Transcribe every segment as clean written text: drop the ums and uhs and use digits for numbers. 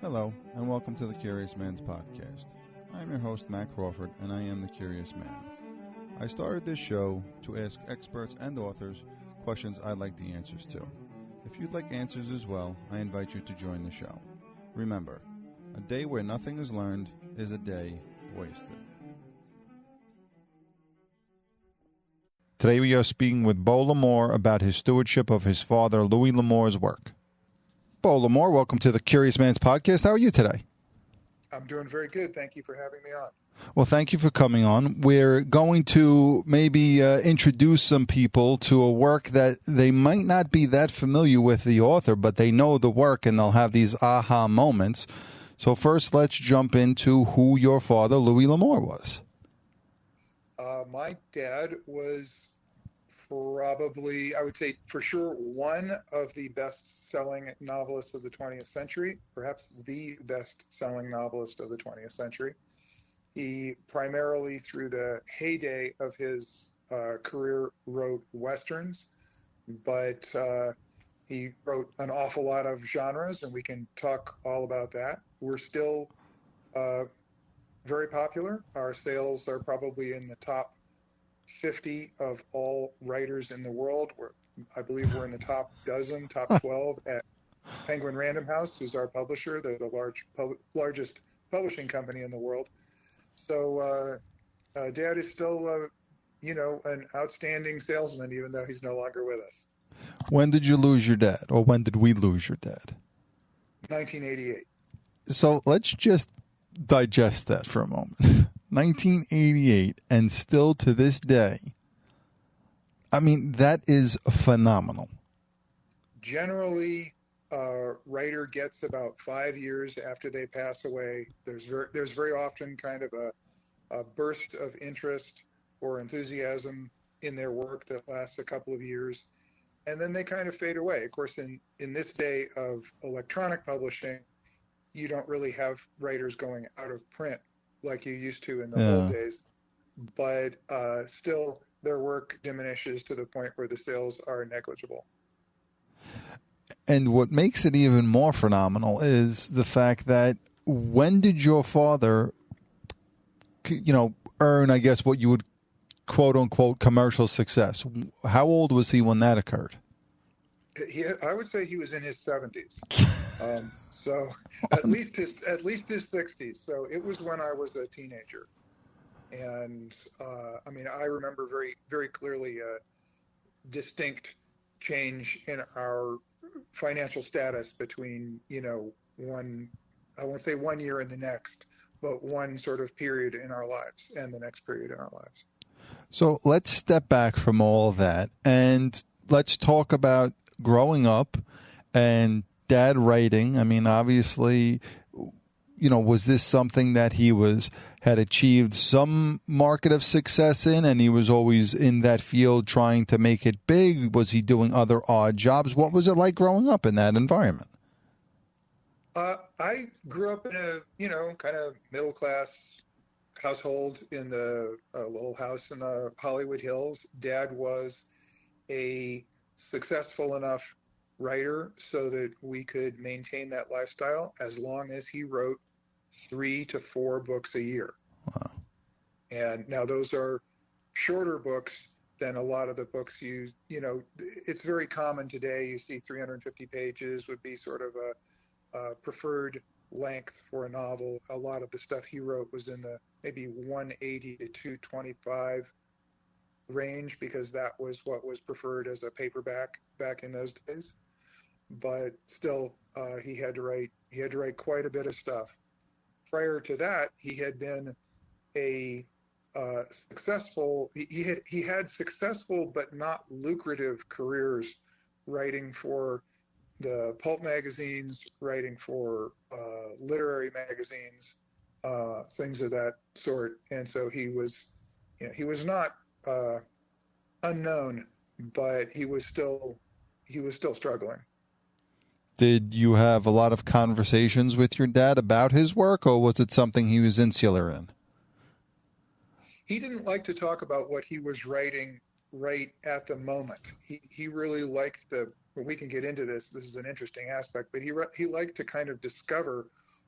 Hello, and welcome to the Curious Man's Podcast. I'm your host, Matt Crawford, and I am the Curious Man. I started this show to ask experts and authors questions I'd like the answers to. If you'd like answers as well, I invite you to join the show. Remember, a day where nothing is learned is a day wasted. Today we are speaking with Beau L'Amour about his stewardship of his father, Louis L'Amour's work. Beau L'Amour, welcome to the Curious Man's Podcast. How are you today? I'm doing very good. Thank you for having me on. Well, thank you for coming on. We're going to maybe introduce some people to a work that they might not be that familiar with the author, but they know the work and they'll have these aha moments. So first, let's jump into who your father, Louis L'Amour, was. My dad was probably, I would say for sure, one of the best-selling novelists of the 20th century, perhaps the best-selling novelist of the 20th century. He primarily, through the heyday of his career, wrote Westerns, but he wrote an awful lot of genres, and we can talk all about that. We're still very popular. Our sales are probably in the top 50 of all writers in the world. I believe we're in the top 12 at Penguin Random House, who's our publisher. They're the largest publishing company in the world. So Dad is still, an outstanding salesman, even though he's no longer with us. When did you lose your dad, or when did we lose your dad? 1988. So let's just digest that for a moment. 1988, and still to this day, I mean, that is phenomenal. Generally, a writer gets about 5 years after they pass away. There's very often kind of a burst of interest or enthusiasm in their work that lasts a couple of years, and then they kind of fade away. Of course, in this day of electronic publishing, you don't really have writers going out of print like you used to in the old days, but still their work diminishes to the point where the sales are negligible. And what makes it even more phenomenal is the fact that when did your father, earn, I guess, what you would quote unquote commercial success? How old was he when that occurred? I would say he was in his 70s. So at least his 60s. So it was when I was a teenager. And I remember very, very clearly a distinct change in our financial status between, I won't say 1 year and the next, but one sort of period in our lives and the next period in our lives. So let's step back from all of that and let's talk about growing up and Dad writing. I mean, obviously, was this something that he had achieved some market of success in, and he was always in that field trying to make it big? Was he doing other odd jobs? What was it like growing up in that environment? I grew up in a, kind of middle class household in the little house in the Hollywood Hills. Dad was a successful enough writer so that we could maintain that lifestyle as long as he wrote 3 to 4 books a year. Wow. And now those are shorter books than a lot of the books it's very common today. You see 350 pages would be sort of a preferred length for a novel. A lot of the stuff he wrote was in the maybe 180 to 225 range because that was what was preferred as a paperback back in those days. But still, he had to write quite a bit of stuff. Prior to that, he had been a successful. He had successful but not lucrative careers, writing for the pulp magazines, writing for literary magazines, things of that sort. And so he was not unknown, but he was still struggling. Did you have a lot of conversations with your dad about his work, or was it something he was insular in? He didn't like to talk about what he was writing right at the moment. He really liked we can get into this. This is an interesting aspect, but he liked to kind of discover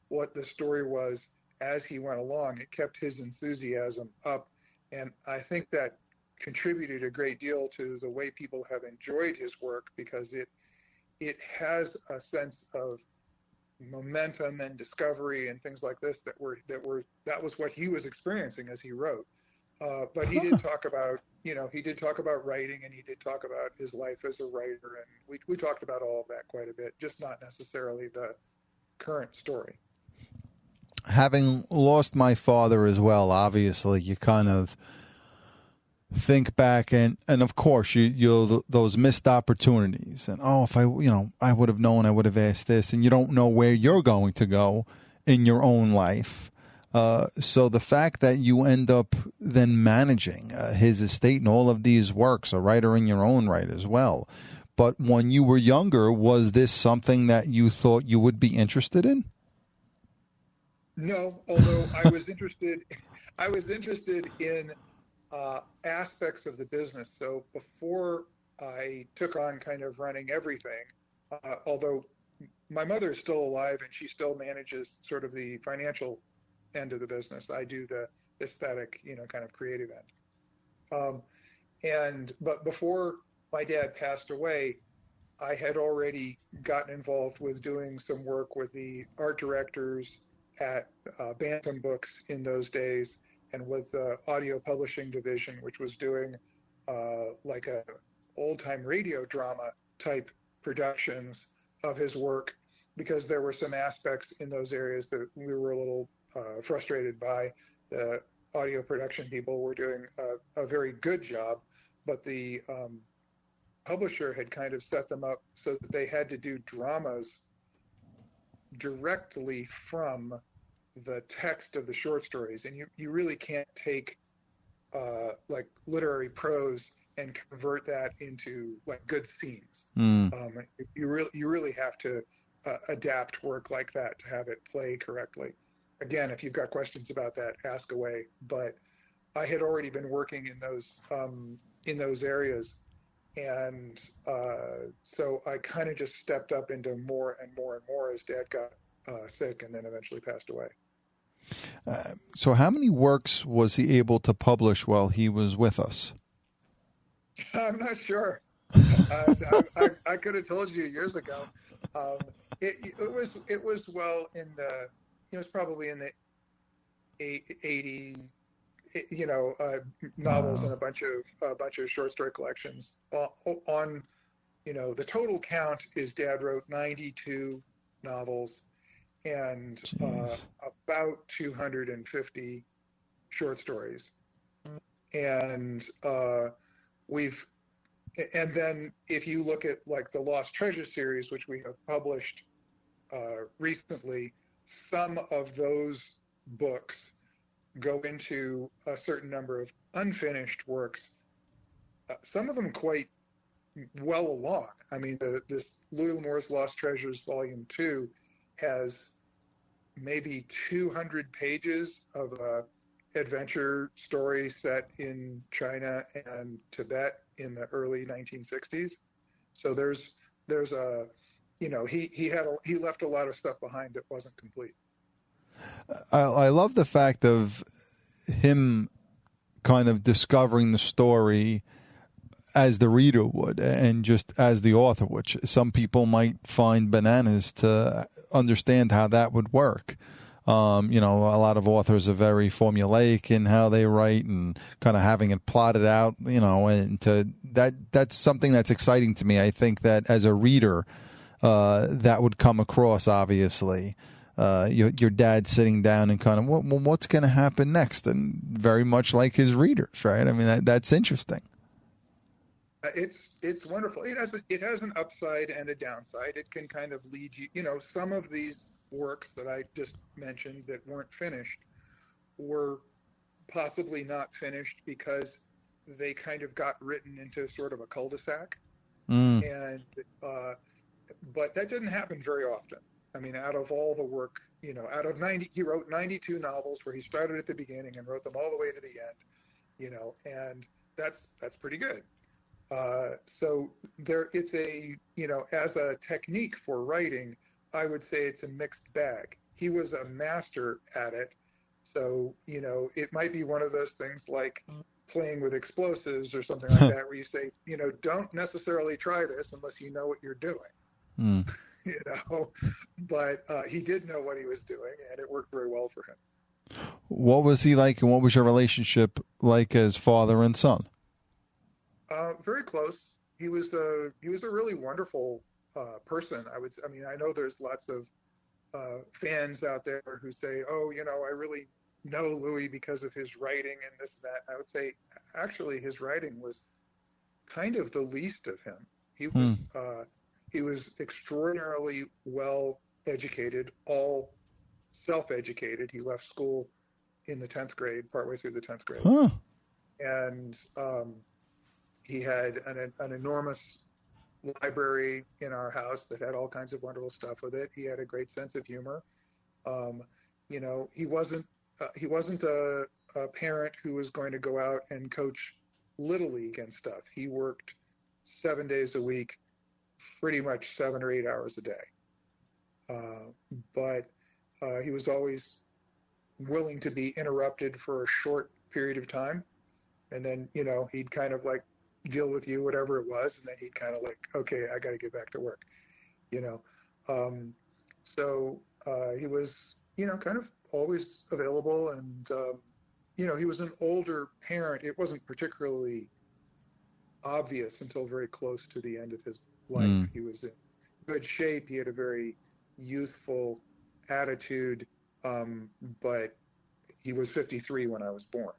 what the story was as he went along. It kept his enthusiasm up. And I think that contributed a great deal to the way people have enjoyed his work, because it has a sense of momentum and discovery and things like this that was what he was experiencing as he wrote. But he did talk about, he did talk about writing, and he did talk about his life as a writer, and we talked about all of that quite a bit, just not necessarily the current story. Having lost my father as well, obviously, you kind of think back, and of course you'll those missed opportunities, and if I would have known, I would have asked this, and you don't know where you're going to go in your own life. So the fact that you end up then managing his estate and all of these works, a writer in your own right as well. But when you were younger, was this something that you thought you would be interested in? No, although I was interested in aspects of the business. So before I took on kind of running everything, although my mother is still alive and she still manages sort of the financial end of the business, I do the aesthetic, kind of creative end. But before my dad passed away, I had already gotten involved with doing some work with the art directors at Bantam Books in those days, and with the audio publishing division, which was doing like a old-time radio drama type productions of his work, because there were some aspects in those areas that we were a little frustrated by. The audio production people were doing a very good job, but the publisher had kind of set them up so that they had to do dramas directly from the text of the short stories, and you really can't take like literary prose and convert that into like good scenes. You really have to adapt work like that to have it play correctly. Again, if you've got questions about that, ask away. But I had already been working in those areas, and so I kind of just stepped up into more and more and more as Dad got sick and then eventually passed away. So how many works was he able to publish while he was with us? I'm not sure. I could have told you years ago. It was well in the, it was probably in the 80, novels and a bunch of short story collections. On the total count is Dad wrote 92 novels and about 250 short stories. And and then if you look at like the Lost Treasure series, which we have published recently, some of those books go into a certain number of unfinished works, some of them quite well along. I mean, this Beau L'Amour's Lost Treasures Volume 2 has maybe 200 pages of adventure story set in China and Tibet in the early 1960s. So there's a, he left a lot of stuff behind that wasn't complete. I love the fact of him kind of discovering the story as the reader would and just as the author, which some people might find bananas to understand how that would work. A lot of authors are very formulaic in how they write and kind of having it plotted out, and that's something that's exciting to me. I think that as a reader, that would come across, obviously. Your dad sitting down and kind of, what's going to happen next? And very much like his readers, right? I mean, that's interesting. It's wonderful. It has an upside and a downside. It can kind of lead you, some of these works that I just mentioned that weren't finished were possibly not finished because they kind of got written into sort of a cul-de-sac. And but that didn't happen very often. I mean, out of all the work, out of 90, he wrote 92 novels where he started at the beginning and wrote them all the way to the end, and that's pretty good. So it's a, as a technique for writing, I would say it's a mixed bag. he was a master at it. So, it might be one of those things like playing with explosives or something like that, where you say, don't necessarily try this unless you know what you're doing, Hmm. you know, but he did know what he was doing, and it worked very well for him. What was he like, and what was your relationship like as father and son? Very close. He was a really wonderful person. I mean, I know there's lots of fans out there who say, "Oh, I really know Louis because of his writing and this and that." And I would say, actually, his writing was kind of the least of him. He Hmm. was he was extraordinarily well educated, all self-educated. He left school in the 10th grade, partway through the 10th grade, Huh. and he had an enormous library in our house that had all kinds of wonderful stuff with it. He had a great sense of humor. Um, he wasn't a parent who was going to go out and coach little league and stuff. He worked 7 days a week, pretty much 7 or 8 hours a day. But he was always willing to be interrupted for a short period of time, and then he'd kind of like deal with you, whatever it was, and then he'd kind of like, okay, I got to get back to work, you know. So he was, kind of always available, and he was an older parent. It wasn't particularly obvious until very close to the end of his life. Hmm. He was in good shape. He had a very youthful attitude, but he was 53 when I was born.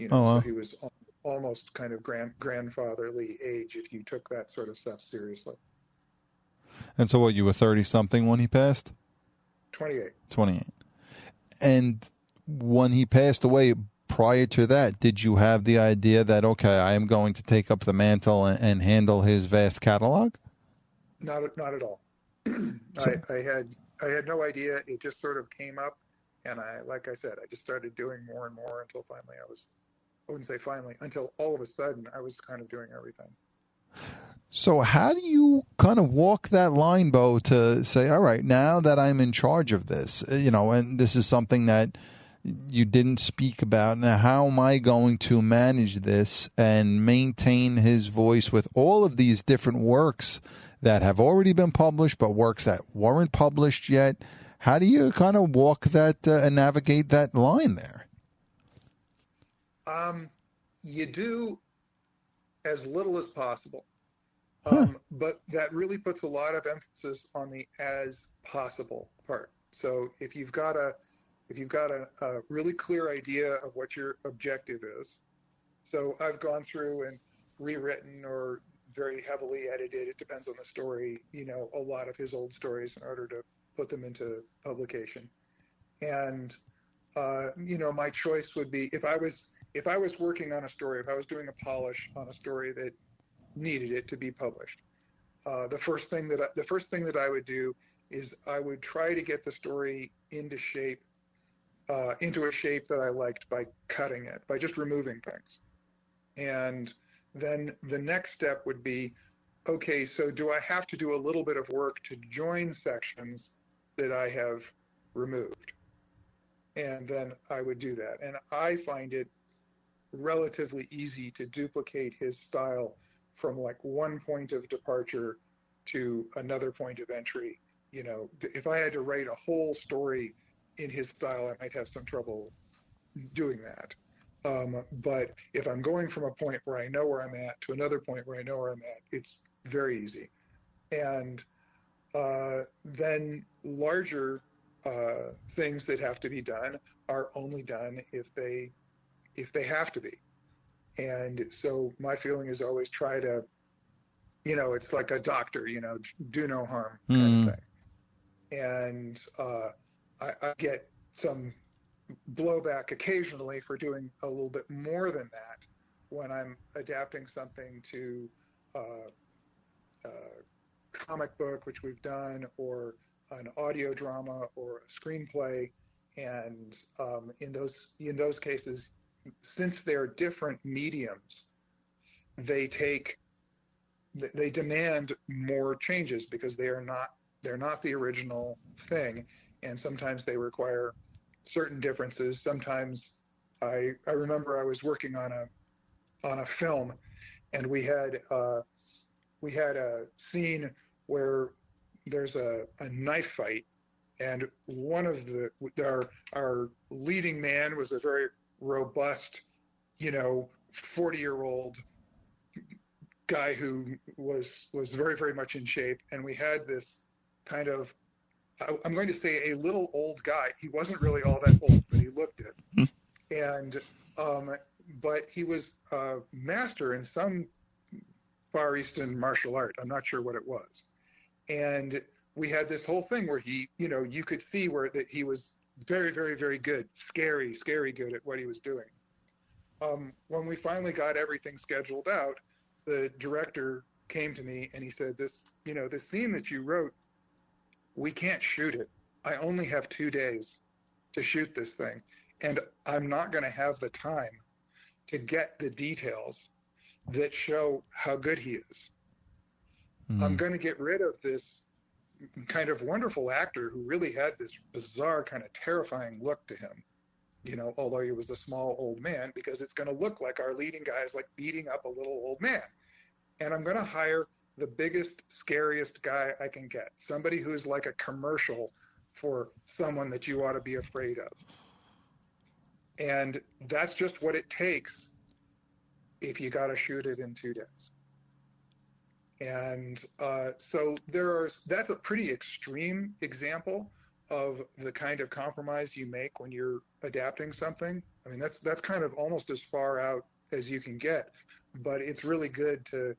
Oh, So wow. he was almost kind of grandfatherly age if you took that sort of stuff seriously. And so, what, you were 30-something when he passed? 28. 28. And when he passed away, prior to that, did you have the idea that, okay, I am going to take up the mantle and handle his vast catalog? Not at all. So, I had no idea. It just sort of came up, and like I said, I just started doing more and more until finally I wouldn't say finally, until all of a sudden I was kind of doing everything. so how do you kind of walk that line, Beau, to say, all right, now that I'm in charge of this, and this is something that you didn't speak about. Now, how am I going to manage this and maintain his voice with all of these different works that have already been published, but works that weren't published yet? How do you kind of walk that and navigate that line there? You do as little as possible, Huh. but that really puts a lot of emphasis on the as possible part. So if you've got a really clear idea of what your objective is. So I've gone through and rewritten or very heavily edited, it depends on the story, a lot of his old stories in order to put them into publication. And my choice would be, if I was working on a story, if I was doing a polish on a story that needed it to be published, the first thing that I would do is I would try to get the story into a shape that I liked by cutting it, by just removing things. And then the next step would be, okay, so do I have to do a little bit of work to join sections that I have removed? And then I would do that. And I find it relatively easy to duplicate his style from like one point of departure to another point of entry. If I had to write a whole story in his style, I might have some trouble doing that. But if I'm going from a point where I know where I'm at to another point where I know where I'm at, it's very easy. And then larger things that have to be done are only done if they have to be. And so my feeling is always try to, it's like a doctor, do no harm kind of thing. And I get some blowback occasionally for doing a little bit more than that when I'm adapting something to a comic book, which we've done, or an audio drama or a screenplay. And in those cases, since they're different mediums, they demand more changes because they're not the original thing. and sometimes they require certain differences. Sometimes I remember I was working on a film, and we had a scene where there's a knife fight, and one of our leading man was a very robust, 40-year-old guy who was very, very much in shape, and we had this kind of, I'm going to say, a little old guy. He wasn't really all that old, but he looked it. And but he was a master in some Far Eastern martial art. I'm not sure what it was. And we had this whole thing where he, you could see where that he was very, very, very good, scary good at what he was doing. When we finally got everything scheduled out, the director came to me and he said, this scene that you wrote, we can't shoot it. I only have 2 days to shoot this thing, and I'm not going to have the time to get the details that show how good he is. I'm going to get rid of this kind of wonderful actor who really had this bizarre, kind of terrifying look to him, although he was a small old man, because it's going to look like our leading guy is like beating up a little old man. And I'm going to hire the biggest, scariest guy I can get, somebody who's like a commercial for someone that you ought to be afraid of. And that's just what it takes if you got to shoot it in 2 days. And so that's a pretty extreme example of the kind of compromise you make when you're adapting something. I mean, that's kind of almost as far out as you can get, but it's really good to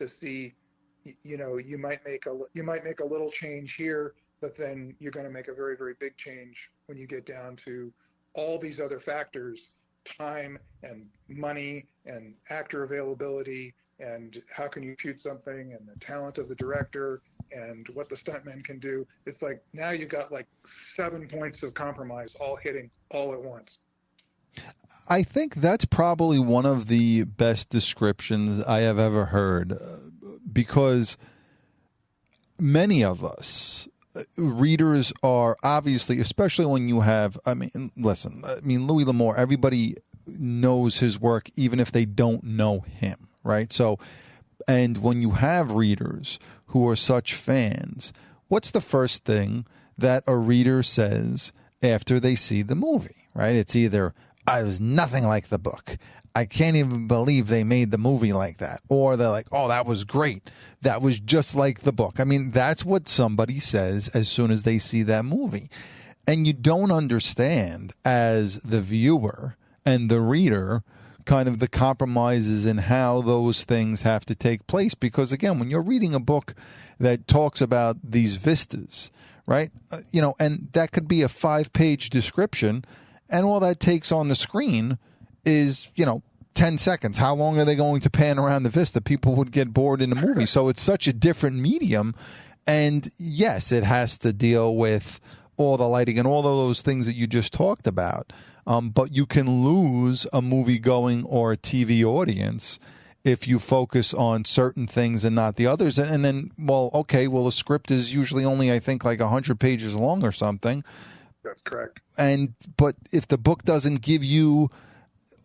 see, you might make a little change here, but then you're going to make a very, very big change when you get down to all these other factors, time and money and actor availability, and how can you shoot something, and the talent of the director, and what the stuntmen can do. It's like now you've got like 7 points of compromise all hitting all at once. I think that's probably one of the best descriptions I have ever heard, because many of us, readers, are obviously, especially when you have, Louis L'Amour, everybody knows his work even if they don't know him, right? So, and when you have readers who are such fans, what's the first thing that a reader says after they see the movie, right? It's either, I was nothing like the book, I can't even believe they made the movie like that, or they're like, oh, that was great, that was just like the book. I mean, that's what somebody says as soon as they see that movie. And you don't understand, as the viewer and the reader, kind of the compromises in how those things have to take place. Because again, when you're reading a book that talks about these vistas, right, and that could be a 5-page description, and all that takes on the screen is, 10 seconds. How long are they going to pan around the vista? People would get bored in the movie. So it's such a different medium. And yes, it has to deal with all the lighting and all of those things that you just talked about. But you can lose a movie-going or a TV audience if you focus on certain things and not the others. And then, a script is usually only, I think, like 100 pages long or something. That's correct. But if the book doesn't give you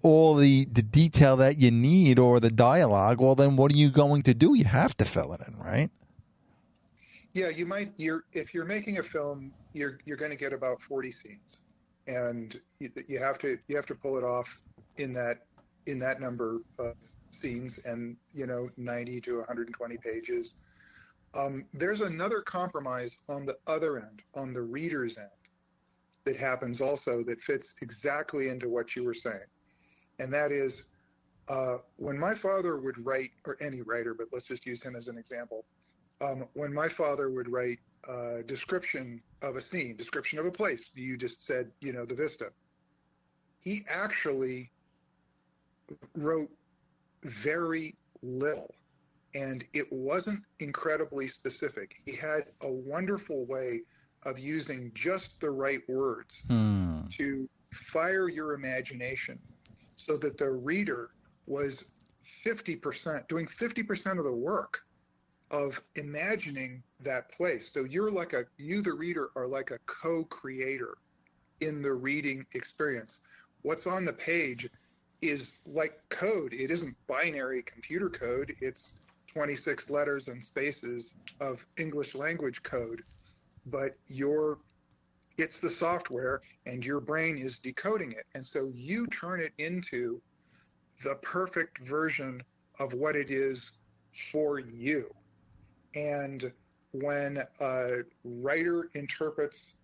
all the detail that you need or the dialogue, well, then what are you going to do? You have to fill it in, right? Yeah, if you're making a film, you're going to get about 40 scenes, and you have to pull it off in that number of scenes, and 90 to 120 pages. There's another compromise on the other end, on the reader's end, that happens also that fits exactly into what you were saying. And that is, when my father would write, or any writer, but let's just use him as an example, when my father would write a description of a scene, description of a place, you just said, the vista, he actually wrote very little, and it wasn't incredibly specific. He had a wonderful way of using just the right words to fire your imagination, so that the reader was doing 50% of the work of imagining that place. So you, the reader, are like a co-creator in the reading experience. What's on the page is like code. It isn't binary computer code. It's 26 letters and spaces of English language code, but it's the software and your brain is decoding it. And so you turn it into the perfect version of what it is for you. And when a writer interprets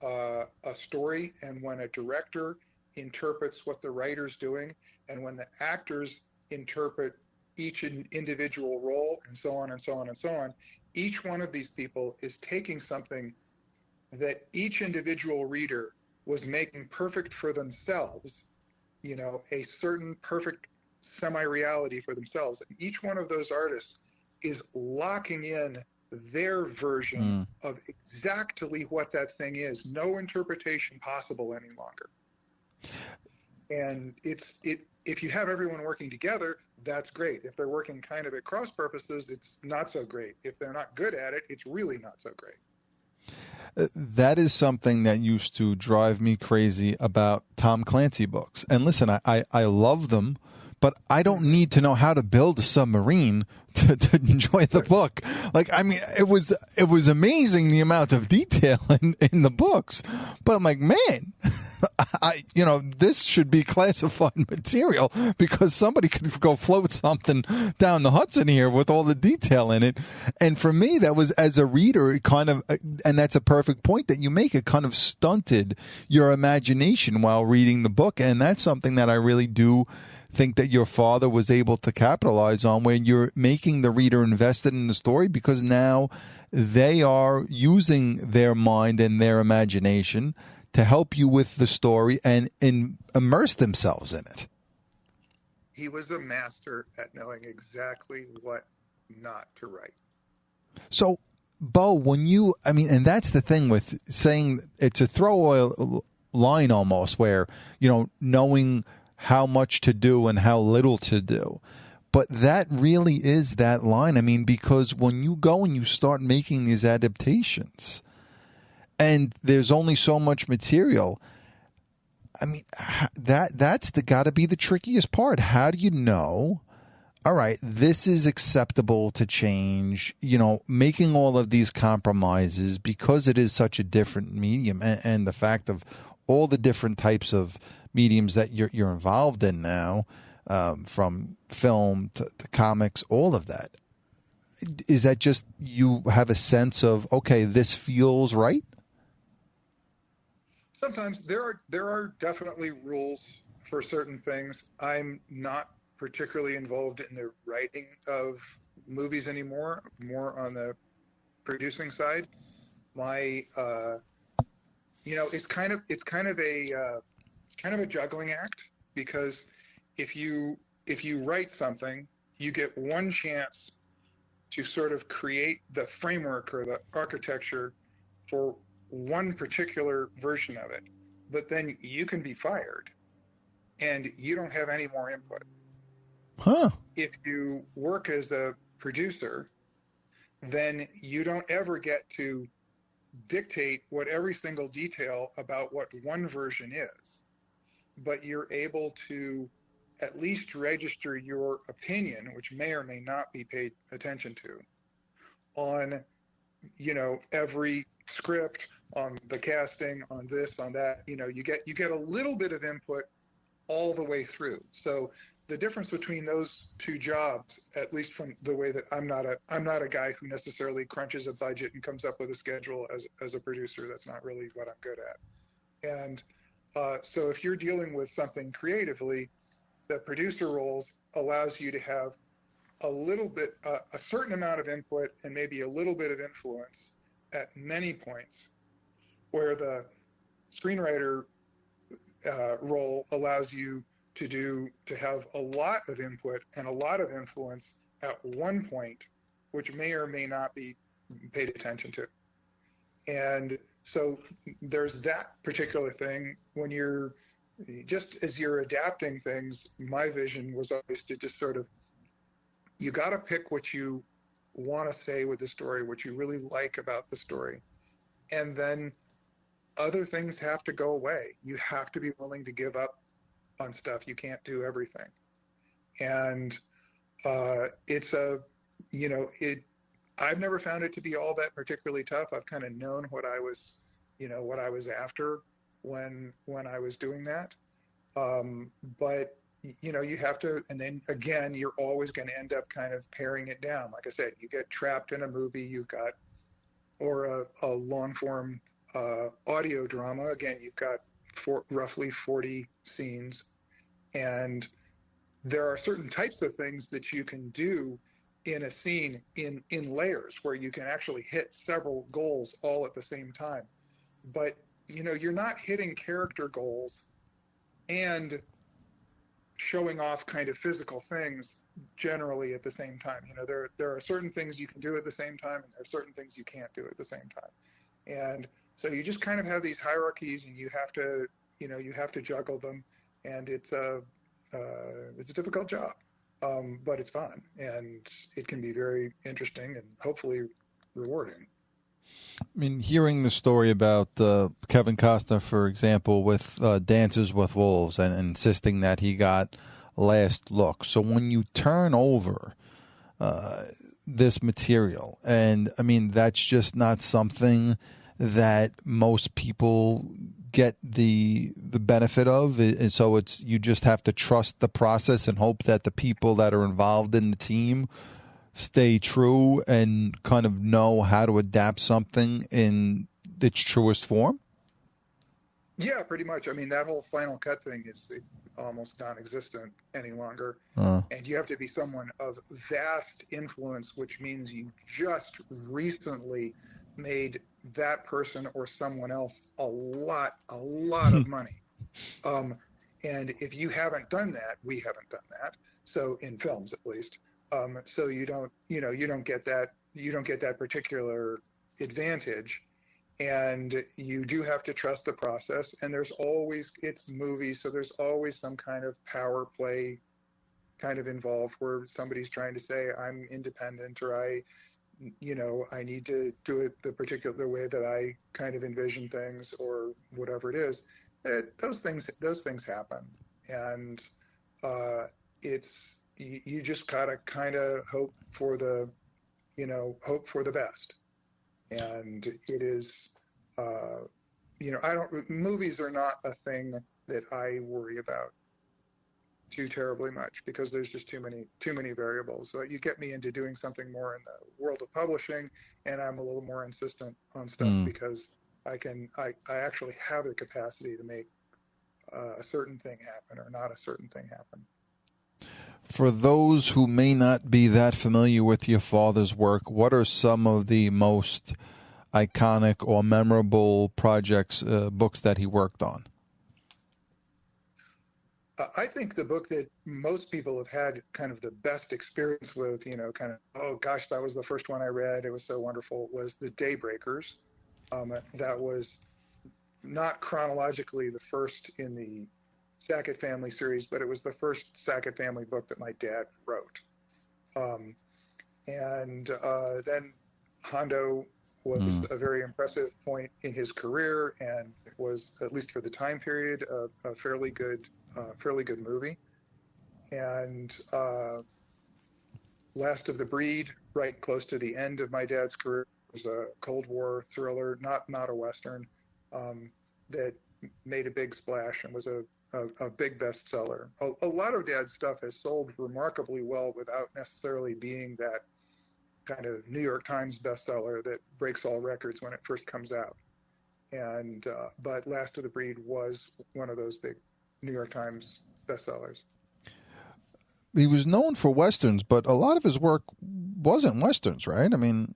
a story, and when a director interprets what the writer's doing, and when the actors interpret each individual role, and so on and so on and so on, each one of these people is taking something that each individual reader was making perfect for themselves, a certain perfect semi-reality for themselves. And each one of those artists is locking in their version of exactly what that thing is. No interpretation possible any longer. And if you have everyone working together, that's great. If they're working kind of at cross purposes, it's not so great. If they're not good at it, it's really not so great. That is something that used to drive me crazy about Tom Clancy books. And listen, I love them, but I don't need to know how to build a submarine to enjoy the book. Like, I mean, it was amazing the amount of detail in the books. But I'm like, man, this should be classified material, because somebody could go float something down the Hudson here with all the detail in it. And for me, that was, as a reader, it kind of, and that's a perfect point that you make, it kind of stunted your imagination while reading the book. And that's something that I really do think that your father was able to capitalize on, when you're making the reader invested in the story, because now they are using their mind and their imagination to help you with the story and immerse themselves in it. He was a master at knowing exactly what not to write. So, Beau, and that's the thing with saying it's a throwaway line almost, where, knowing how much to do and how little to do. But that really is that line. I mean, because when you go and you start making these adaptations, and there's only so much material, I mean, that's got to be the trickiest part. How do you know, all right, this is acceptable to change, making all of these compromises, because it is such a different medium, and the fact of all the different types of mediums that you're involved in now, from film to comics, all of that. Is that just, you have a sense of, okay, this feels right? Sometimes there are definitely rules for certain things. I'm not particularly involved in the writing of movies anymore, more on the producing side. It's kind of a juggling act, because if you write something, you get one chance to sort of create the framework or the architecture for one particular version of it, but then you can be fired and you don't have any more input. If you work as a producer, then you don't ever get to dictate what every single detail about what one version is, but you're able to at least register your opinion, which may or may not be paid attention to, on every script, on the casting, on this, on that. You get a little bit of input all the way through. So the difference between those two jobs, at least from the way that I'm not a guy who necessarily crunches a budget and comes up with a schedule as a producer. That's not really what I'm good at. And so if you're dealing with something creatively, the producer roles allows you to have a certain amount of input and maybe a little bit of influence at many points, where the screenwriter role allows you to have a lot of input and a lot of influence at one point, which may or may not be paid attention to. And so there's that particular thing. When as you're adapting things, my vision was always to just sort of, you got to pick what you want to say with the story, what you really like about the story. And then other things have to go away. You have to be willing to give up on stuff. You can't do everything. And it's a, you know, I've never found it to be all that particularly tough. I've kind of known what I was, what I was after when I was doing that. But you have to, and then again, you're always going to end up kind of paring it down. Like I said, you get trapped in a movie, you've got, or a long form audio drama. Again, you've got roughly 40 scenes, and there are certain types of things that you can do in a scene in layers where you can actually hit several goals all at the same time. But you're not hitting character goals and showing off kind of physical things generally at the same time. There are certain things you can do at the same time, and there are certain things you can't do at the same time. And so you just kind of have these hierarchies, and you have to juggle them, and it's a difficult job, but it's fun, and it can be very interesting and hopefully rewarding. I mean, hearing the story about Kevin Costner, for example, with Dances with Wolves, and insisting that he got last look. So when you turn over this material, and I mean, that's just not something that most people get the benefit of, and so you just have to trust the process and hope that the people that are involved in the team stay true and kind of know how to adapt something in its truest form? Yeah, pretty much. I mean, that whole Final Cut thing is almost non-existent any longer. And you have to be someone of vast influence, which means you just recently made that person or someone else a lot of money. And if you haven't done that, we haven't done that. So in films, at least. So you don't get that particular advantage, and you do have to trust the process. And it's movies, so there's always some kind of power play kind of involved where somebody's trying to say, I'm independent, or I need to do it the particular way that I kind of envision things, or whatever it is. Those things happen, and you just gotta kind of hope for the best. And it is, movies are not a thing that I worry about too terribly much, because there's just too many variables. So you get me into doing something more in the world of publishing, and I'm a little more insistent on stuff because I actually have the capacity to make a certain thing happen or not a certain thing happen. For those who may not be that familiar with your father's work, what are some of the most iconic or memorable projects, books that he worked on? I think the book that most people have had kind of the best experience with, kind of, oh gosh, that was the first one I read, it was so wonderful, was The Daybreakers. That was not chronologically the first in the Sackett family series, but it was the first Sackett family book that my dad wrote. And then Hondo was a very impressive point in his career, and it was, at least for the time period, a fairly good movie. And Last of the Breed, right close to the end of my dad's career, was a Cold War thriller, not a Western, that made a big splash and was a big bestseller. A lot of Dad's stuff has sold remarkably well without necessarily being that kind of New York Times bestseller that breaks all records when it first comes out. And but Last of the Breed was one of those big New York Times bestsellers. He was known for Westerns, but a lot of his work wasn't Westerns, right? I mean,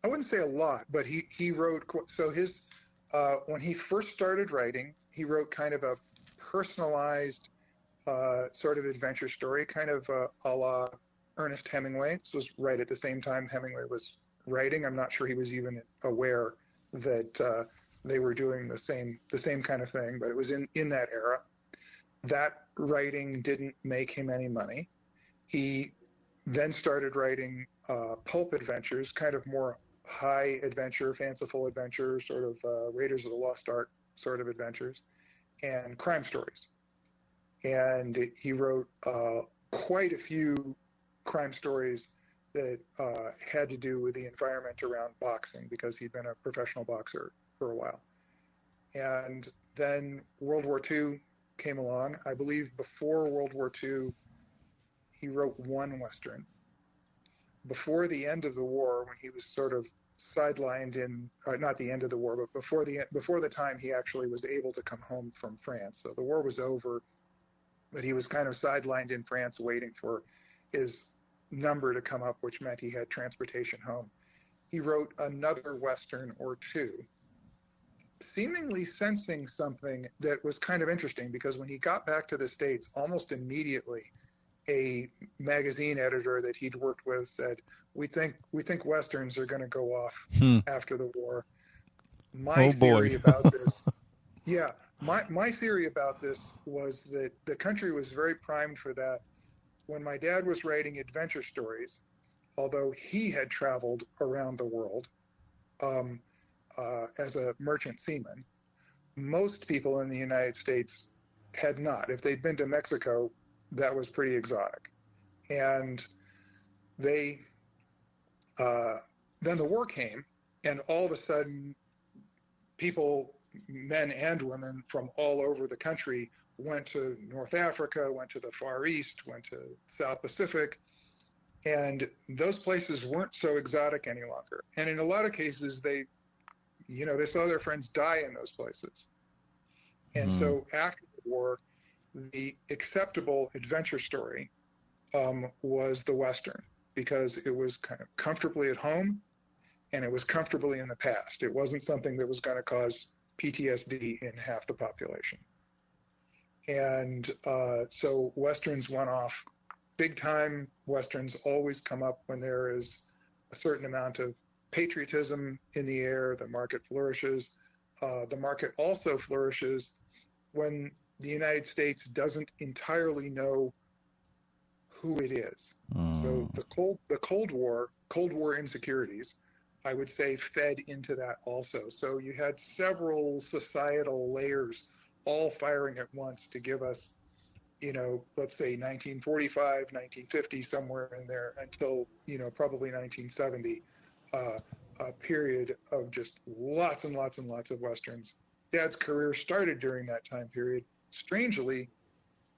I wouldn't say a lot, but he wrote, so his when he first started writing, he wrote kind of a personalized sort of adventure story, kind of a la Ernest Hemingway. This was right at the same time Hemingway was writing. I'm not sure he was even aware that they were doing the same kind of thing, but it was in that era. That writing didn't make him any money. He then started writing pulp adventures, kind of more high adventure, fanciful adventure, sort of Raiders of the Lost Ark sort of adventures, and crime stories. And he wrote quite a few crime stories that had to do with the environment around boxing, because he'd been a professional boxer for a while. And then World War II came along. I believe before World War II, he wrote one Western. Before the end of the war, when he was sort of sidelined in, not the end of the war, but before the time he actually was able to come home from France. So the war was over, but he was kind of sidelined in France waiting for his number to come up, which meant he had transportation home. He wrote another Western or two, seemingly sensing something that was kind of interesting, because when he got back to the States, almost immediately, a magazine editor that he'd worked with said, we think Westerns are going to go off after the war. My theory about this, yeah, my theory about this was that the country was very primed for that. When my dad was writing adventure stories, although he had traveled around the world as a merchant seaman, most people in the United States had not. If they'd been to Mexico, that was pretty exotic. And then the war came, and all of a sudden, people, men and women from all over the country, went to North Africa, went to the Far East, went to South Pacific, and those places weren't so exotic any longer. And in a lot of cases, they saw their friends die in those places. And so after the war, the acceptable adventure story was the Western, because it was kind of comfortably at home and it was comfortably in the past. It wasn't something that was going to cause PTSD in half the population. And so Westerns went off big time. Westerns always come up when there is a certain amount of patriotism in the air. The market flourishes. The market also flourishes when the United States doesn't entirely know who it is. So the Cold War insecurities, I would say, fed into that also. So you had several societal layers all firing at once to give us, let's say 1945, 1950, somewhere in there, until, probably 1970, a period of just lots and lots and lots of Westerns. Dad's career started during that time period. Strangely,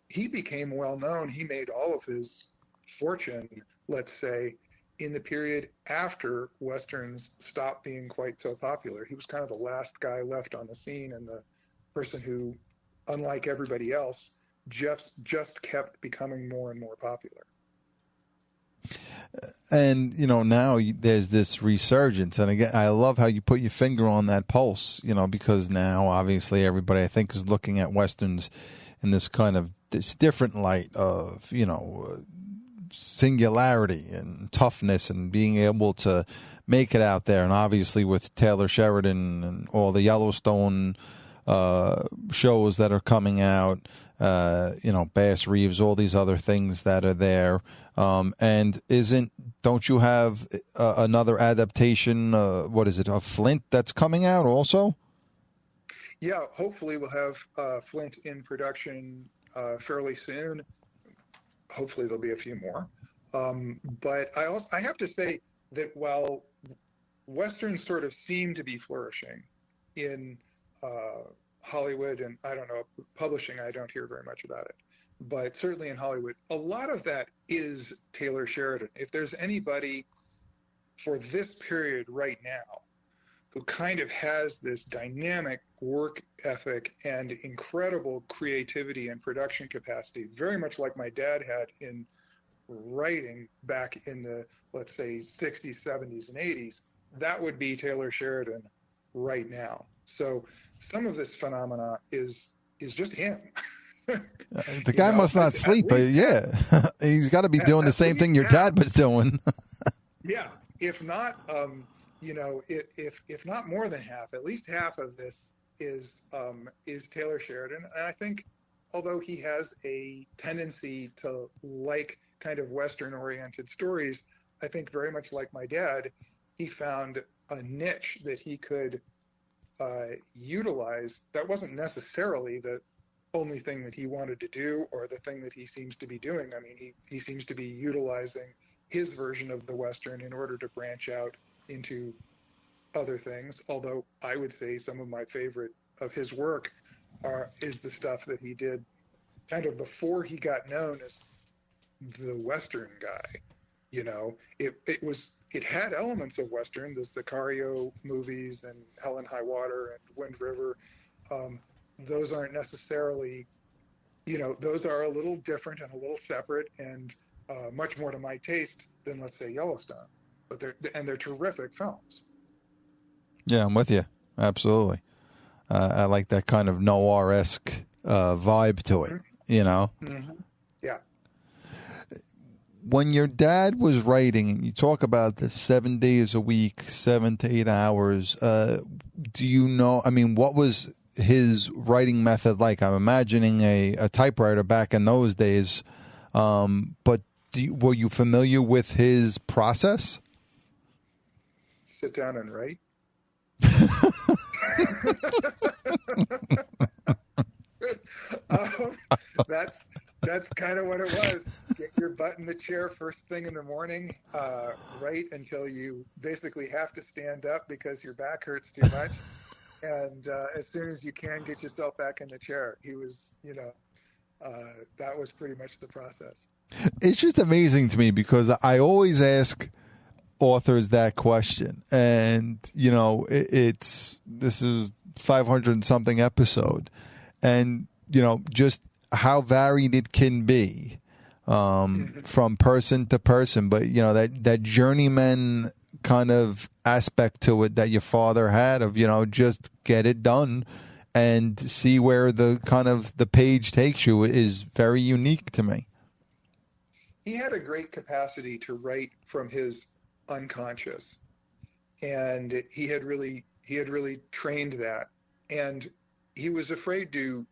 he became well known. He made all of his fortune, let's say, in the period after Westerns stopped being quite so popular. He was kind of the last guy left on the scene, and the person who, unlike everybody else, just kept becoming more and more popular. And, now there's this resurgence. And again, I love how you put your finger on that pulse, because now obviously everybody, I think, is looking at Westerns in this kind of this different light of, singularity and toughness and being able to make it out there. And obviously with Taylor Sheridan and all the Yellowstone shows that are coming out, Bass Reeves, all these other things that are there. And don't you have another adaptation, what is it, of Flint that's coming out also? Yeah, hopefully we'll have Flint in production fairly soon. Hopefully there'll be a few more. But I have to say that while Westerns sort of seem to be flourishing in Hollywood, and I don't know, publishing, I don't hear very much about it, but certainly in Hollywood, a lot of that is Taylor Sheridan. If there's anybody for this period right now who kind of has this dynamic work ethic and incredible creativity and production capacity, very much like my dad had in writing back in the, let's say, 60s, 70s, and 80s, that would be Taylor Sheridan right now. So some of this phenomena is just him. The guy must not sleep, but yeah, he's got to be doing the same thing your dad was doing. Yeah, if not, if not more than half, at least half of this is Taylor Sheridan. And I think, although he has a tendency to like kind of Western-oriented stories, I think very much like my dad, he found a niche that he could utilize that wasn't necessarily the only thing that he wanted to do or the thing that he seems to be doing. I mean, he seems to be utilizing his version of the Western in order to branch out into other things. Although I would say some of my favorite of his work is the stuff that he did kind of before he got known as the Western guy. You know, it had elements of Western, the Sicario movies and Hell and High Water and Wind River. Those aren't necessarily, you know, those are a little different and a little separate and much more to my taste than, let's say, Yellowstone. But they're terrific films. Yeah, I'm with you. Absolutely. I like that kind of noir-esque vibe to it, you know? Mm-hmm. Yeah. When your dad was writing, and you talk about the 7 days a week, 7 to 8 hours, do you know, I mean, what was his writing method like? I'm imagining a typewriter back in those days, but were you familiar with his process? Sit down and write. That's kind of what it was. Get your butt in the chair first thing in the morning, write until you basically have to stand up because your back hurts too much. And as soon as you can, get yourself back in the chair. He was, you know, that was pretty much the process. It's just amazing to me because I always ask authors that question, and you know, this is 500 and something episode, and you know, just how varied it can be from person to person. But you know, that journeyman kind of aspect to it that your father had of, you know, just get it done and see where the kind of the page takes you is very unique to me. He had a great capacity to write from his unconscious, and he had really trained that, and he was afraid to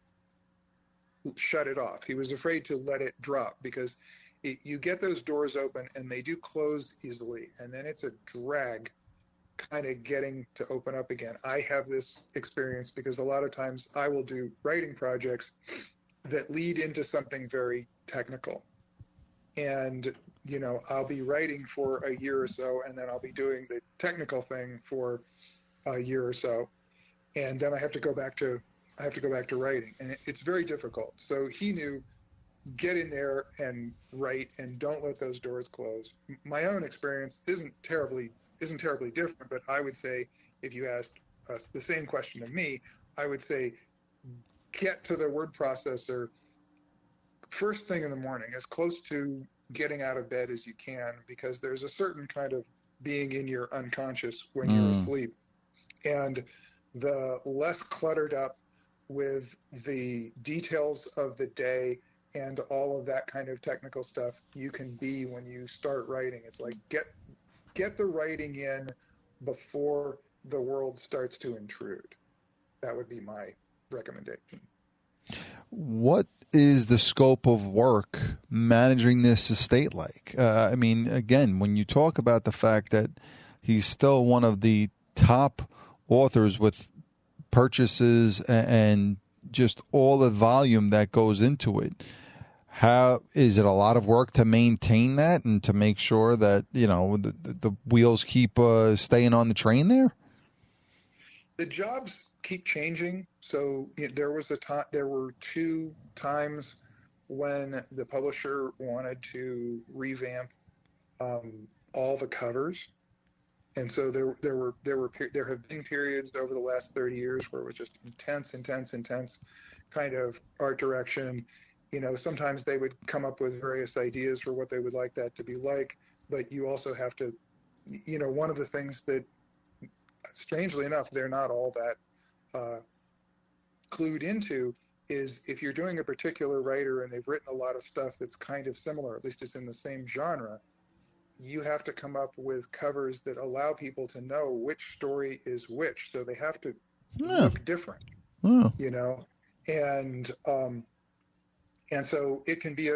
shut it off. He was afraid to let it drop because you get those doors open and they do close easily, and then it's a drag kind of getting to open up again. I have this experience because a lot of times I will do writing projects that lead into something very technical. And, you know, I'll be writing for a year or so, and then I'll be doing the technical thing for a year or so. And then I have to go back to writing, and it's very difficult. So he knew, get in there and write, and don't let those doors close. My own experience isn't terribly different, but I would say if you asked the same question of me, I would say get to the word processor first thing in the morning, as close to getting out of bed as you can, because there's a certain kind of being in your unconscious when you're asleep. And the less cluttered up with the details of the day and all of that kind of technical stuff you can be when you start writing. It's like get the writing in before the world starts to intrude. That would be my recommendation. What is the scope of work managing this estate like? I mean, again, when you talk about the fact that he's still one of the top authors with purchases and just all the volume that goes into it, how is it a lot of work to maintain that and to make sure that, you know, the wheels keep staying on the train there? The jobs keep changing. So there were 2 times when the publisher wanted to revamp all the covers, and so there have been periods over the last 30 years where it was just intense kind of art direction. You know, sometimes they would come up with various ideas for what they would like that to be like, but you also have to, you know, one of the things that, strangely enough, they're not all that clued into is if you're doing a particular writer and they've written a lot of stuff that's kind of similar, at least it's in the same genre, you have to come up with covers that allow people to know which story is which. So they have to look different, you know, and so it can be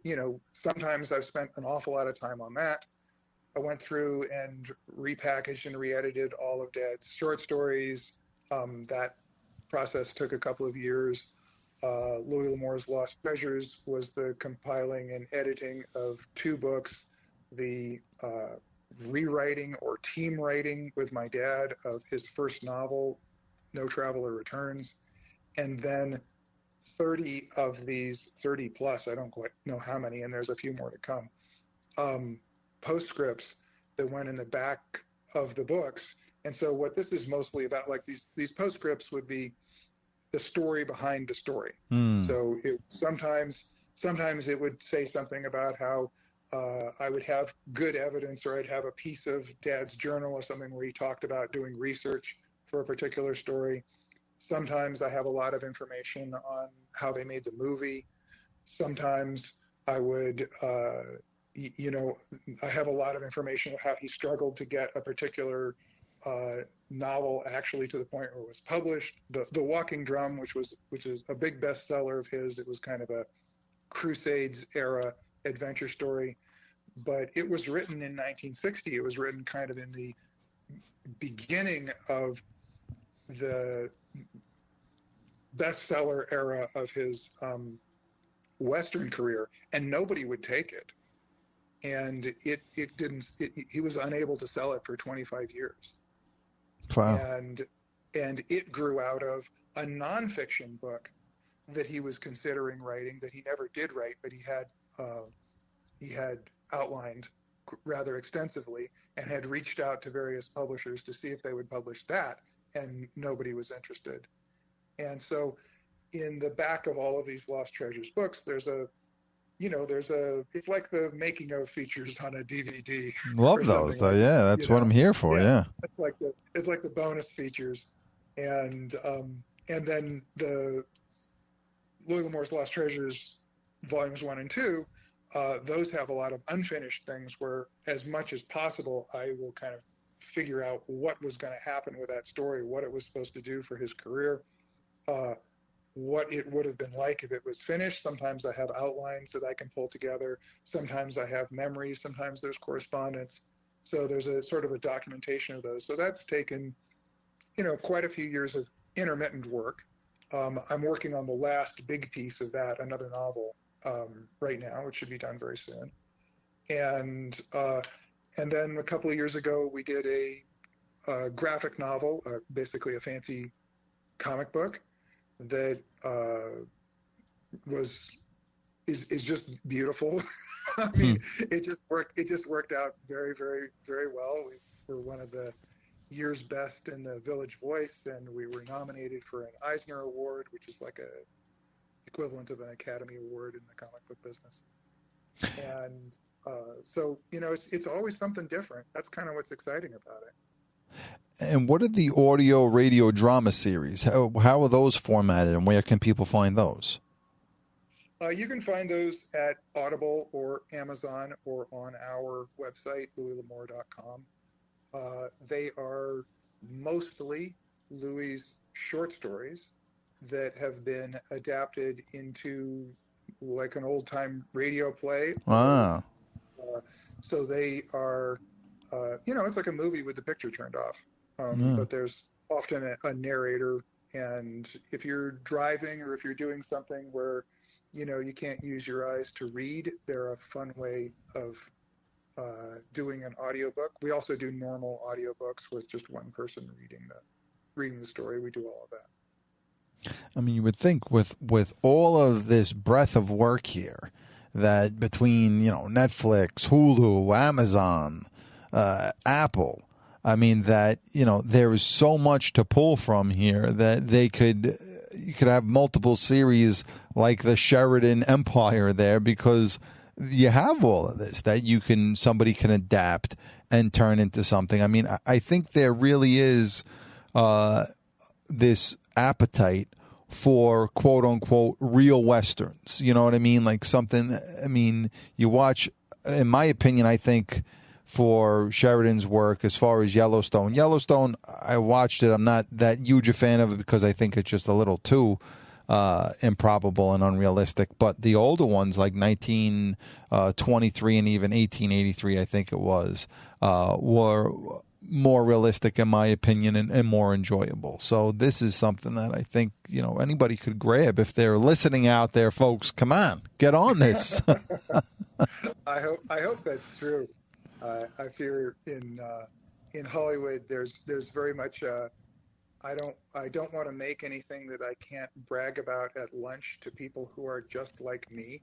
you know, sometimes I've spent an awful lot of time on that. I went through and repackaged and re-edited all of Dad's short stories. That process took a couple of years. Louis L'Amour's Lost Treasures was the compiling and editing of 2 books, the rewriting or team writing with my dad of his first novel, No Traveler Returns, and then 30 of these, 30 plus, I don't quite know how many, and there's a few more to come, postscripts that went in the back of the books. And so what this is mostly about, like these postscripts would be the story behind the story. So sometimes it would say something about how I would have good evidence, or I'd have a piece of Dad's journal or something where he talked about doing research for a particular story. Sometimes I have a lot of information on how they made the movie. Sometimes I would, I have a lot of information on how he struggled to get a particular novel actually to the point where it was published. The Walking Drum, which is a big bestseller of his. It was kind of a Crusades era adventure story, but it was written in 1960. It was written kind of in the beginning of the bestseller era of his Western career, and nobody would take it. And he was unable to sell it for 25 years. Wow. And it grew out of a nonfiction book that he was considering writing, that he never did write, but he had outlined rather extensively and had reached out to various publishers to see if they would publish that, and nobody was interested. And so in the back of all of these Lost Treasures books, it's like the making of features on a DVD. Love those though. Yeah, that's what I'm here for. Yeah. It's like the bonus features. And then the Louis L'Amour's Lost Treasures volumes 1 and 2, those have a lot of unfinished things where, as much as possible, I will kind of figure out what was going to happen with that story, what it was supposed to do for his career, what it would have been like if it was finished. Sometimes I have outlines that I can pull together. Sometimes I have memories. Sometimes there's correspondence. So there's a sort of a documentation of those. So that's taken, quite a few years of intermittent work. I'm working on the last big piece of that, another novel, right now, which should be done very soon. And then a couple of years ago, we did a graphic novel, basically a fancy comic book that is just beautiful. I mean, it just worked out very, very, very well. We were one of the year's best in the Village Voice, and we were nominated for an Eisner Award, which is like a equivalent of an Academy Award in the comic book business. And so it's always something different. That's kind of what's exciting about it. And what are the audio, radio, drama series? How are those formatted, and where can people find those? You can find those at Audible or Amazon or on our website, louislamour.com. They are mostly Louis' short stories that have been adapted into like an old-time radio play. Wow. So they are, it's like a movie with the picture turned off. But there's often a narrator, and if you're driving or if you're doing something where, you can't use your eyes to read, they're a fun way of doing an audiobook. We also do normal audiobooks with just one person reading the story. We do all of that. I mean, you would think with all of this breadth of work here, that between, Netflix, Hulu, Amazon, Apple, I mean, that, there is so much to pull from here that you could have multiple series like the Sheridan Empire there, because you have all of this that somebody can adapt and turn into something. I mean, I think there really is this appetite for quote unquote real Westerns. You know what I mean? Like something, you watch, in my opinion, I think for Sheridan's work as far as Yellowstone, I watched it. I'm not that huge a fan of it because I think it's just a little too improbable and unrealistic. But the older ones, like 1923 and even 1883, I think it was, were more realistic, in my opinion, and more enjoyable. So this is something that I think, anybody could grab if they're listening out there, folks. Come on, get on this. I hope that's true. I fear in Hollywood there's very much I don't want to make anything that I can't brag about at lunch to people who are just like me.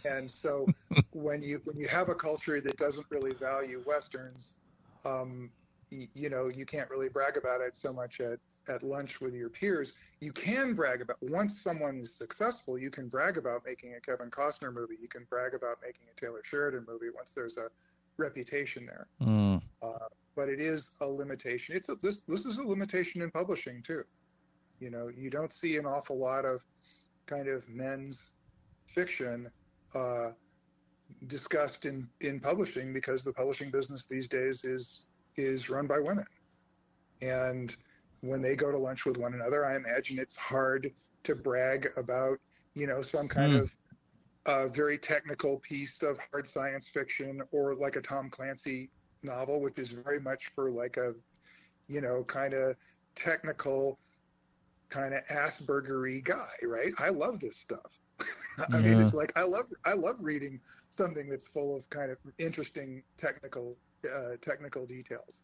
And so when you have a culture that doesn't really value Westerns, you can't really brag about it so much at lunch with your peers. You can brag about, once someone is successful, you can brag about making a Kevin Costner movie. You can brag about making a Taylor Sheridan movie once there's a reputation there. But it is a limitation. This is a limitation in publishing too. You don't see an awful lot of kind of men's fiction discussed in publishing, because the publishing business these days is run by women. And when they go to lunch with one another, I imagine it's hard to brag about, some kind of very technical piece of hard science fiction, or like a Tom Clancy novel, which is very much for like a, kind of technical, kind of Asperger-y guy, right? I love this stuff. I mean, it's like I love reading something that's full of kind of interesting technical details.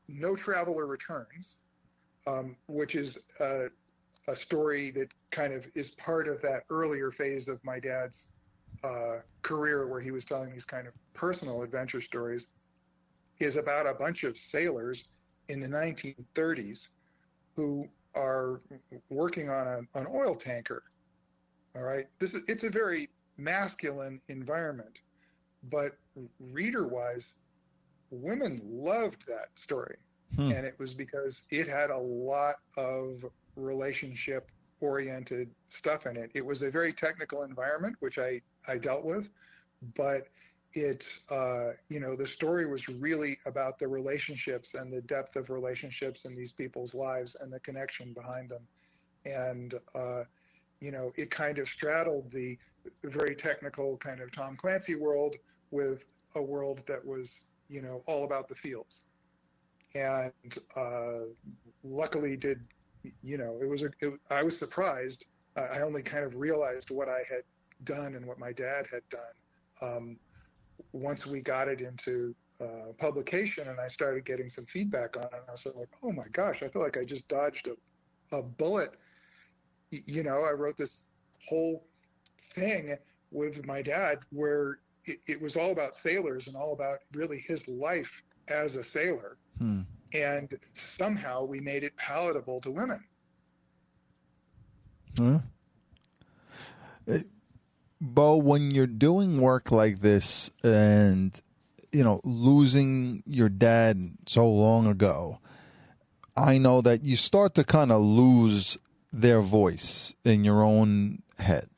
No Traveler Returns, which is a story that kind of is part of that earlier phase of my dad's career, where he was telling these kind of personal adventure stories, is about a bunch of sailors in the 1930s who are working on an oil tanker. All right, it's a very masculine environment, but reader-wise, women loved that story. And it was because it had a lot of relationship-oriented stuff in it. It was a very technical environment, which I dealt with, but it, the story was really about the relationships and the depth of relationships in these people's lives and the connection behind them. And, it kind of straddled the very technical kind of Tom Clancy world with a world that was, all about the feels. And luckily I was surprised. I only kind of realized what I had done and what my dad had done once we got it into publication, and I started getting some feedback on it. And I was sort of like, oh my gosh, I feel like I just dodged a bullet. I wrote this whole thing with my dad where it was all about sailors and all about really his life as a sailor. And somehow we made it palatable to women. Beau, when you're doing work like this and, losing your dad so long ago, I know that you start to kind of lose their voice in your own head,